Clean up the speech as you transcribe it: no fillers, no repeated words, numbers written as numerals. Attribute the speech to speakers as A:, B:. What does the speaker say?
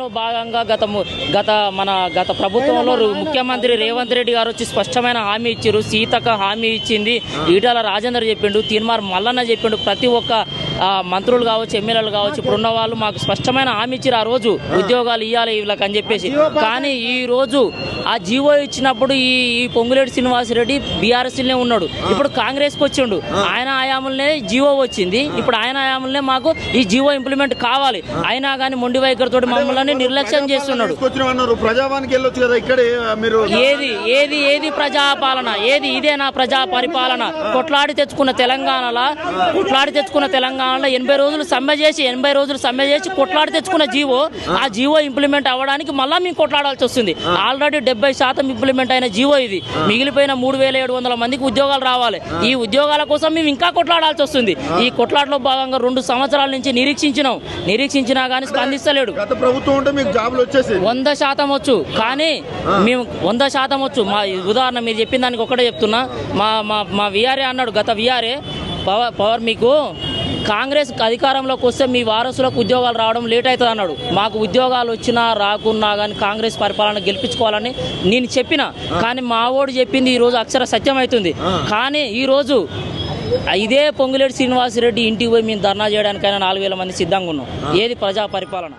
A: దానిలో భాగంగా గత ప్రభుత్వంలో ముఖ్యమంత్రి రేవంత్ రెడ్డి గారు వచ్చి స్పష్టమైన హామీ ఇచ్చారు. సీతక్క హామీ ఇచ్చింది, ఈటల రాజేందర్ చెప్పిండు, తీన్మార్ మల్లన్న చెప్పిండు, ప్రతి ఒక్క మంత్రులు కావచ్చు, ఎమ్మెల్యేలు కావచ్చు, ఇప్పుడున్న వాళ్ళు మాకు స్పష్టమైన హామీ ఇచ్చారు. ఆ రోజు ఉద్యోగాలు ఇవ్వాలి వీళ్ళకి అని చెప్పేసి. కానీ ఈ రోజు ఆ జీవో ఇచ్చినప్పుడు ఈ పొంగులేటి శ్రీనివాసరెడ్డి బీఆర్ఎస్లోనే ఉన్నాడు. ఇప్పుడు కాంగ్రెస్కి వచ్చిండు. ఆయన హయాంలోనే జీవో వచ్చింది. ఇప్పుడు ఆయన హయాంలోనే మాకు ఈ జీవో ఇంప్లిమెంట్ కావాలి. అయినా కానీ మొండి వైఖరితో మమ్మల్ని నిర్లక్ష్యం చేస్తున్నాడు. ఏది ప్రజాపాలన? ఇదే నా ప్రజా పరిపాలన. కొట్లాడి తెచ్చుకున్న తెలంగాణలో 80 రోజులు సమ్మె చేసి కొట్లాడి తెచ్చుకున్న జీవో, ఆ జీవో ఇంప్లిమెంట్ అవ్వడానికి మళ్ళీ మేము కొట్లాడాల్సి వస్తుంది. ఆల్రెడీ 70% ఇంప్లిమెంట్ అయిన జీవో ఇది. మిగిలిపోయిన 3700 మందికి ఉద్యోగాలు రావాలి. ఈ ఉద్యోగాల కోసం మేము ఇంకా కొట్లాడాల్సి వస్తుంది. ఈ కొట్లాటలో భాగంగా 2 సంవత్సరాల నుంచి నిరీక్షించినా కానీ స్పందిస్తలేడు. 100% వచ్చు, కానీ మేము 100% వచ్చు. మా ఉదాహరణ మీరు చెప్పిన దానికి ఒకటే చెప్తున్నా. మా విఆర్ఏ అన్నాడు, గత విఆర్ఏ పవర్ మీకు కాంగ్రెస్ అధికారంలోకి వస్తే మీ వారసులకు ఉద్యోగాలు రావడం లేట్ అవుతుంది అన్నాడు. మాకు ఉద్యోగాలు వచ్చినా రాకున్నా కానీ కాంగ్రెస్ పరిపాలన గెలిపించుకోవాలని నేను చెప్పిన. కానీ మా ఓడు చెప్పింది ఈరోజు అక్షర సత్యం అవుతుంది. కానీ ఈరోజు ఇదే పొంగులేటి శ్రీనివాసరెడ్డి ఇంటికి పోయి మేము ధర్నా చేయడానికైనా 4000 మంది సిద్ధంగా ఉన్నాం. ఏది ప్రజా పరిపాలన?